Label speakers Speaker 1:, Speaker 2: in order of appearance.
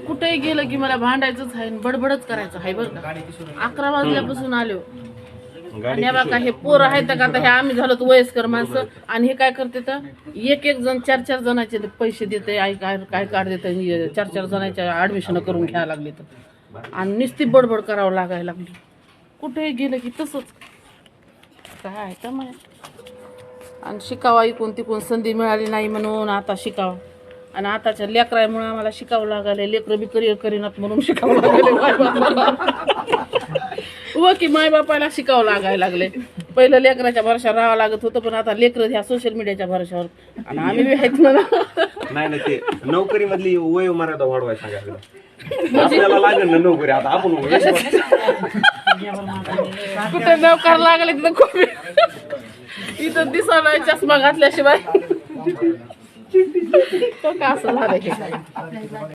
Speaker 1: कुठेही गेलं की मला भांडायचंच आहे, बडबडच करायचं आहे बरं का. 11 वाजल्यापासून आलो आणि हे बघा हे पोरं आहेत का, आता हे आम्ही झालो वयस्कर माणसं आणि हे काय करते तर एक जण 4 जणांचे पैसे देते, आई काय काय कार्ड देते, 4 जणांच्या ऍडमिशन करून घ्यायला लागली तर आणि नुसती बडबड करावं लागायला लागली. कुठेही गेलं की तसंच काय तर मग. आणि शिकावा इकून तिकून संधी मिळाली नाही म्हणून आता शिकावं, आणि आताच्या लेकरामुळे आम्हाला शिकावं लागायला. लेकरं बी करिअर करीनात म्हणून शिकावं लागले. व की मायबापाला शिकावं लागायला लागले. पहिलं लेकराच्या भरोशावर राहावं लागत होतं, पण आता लेकरं ह्या सोशल मीडियाच्या भरोशावर आणि आम्ही बी आहेत म्हणा.
Speaker 2: नाही ना, ते नोकरी मधली वय मर्यादा वाढवाय सांगायचं आपल्याला लागेल ना नोकरी. आता आपण
Speaker 1: कुठे नोकर लागले तिथं खूप इथं दिसायला चष्मा घातल्याशिवाय. तो का असं झालं.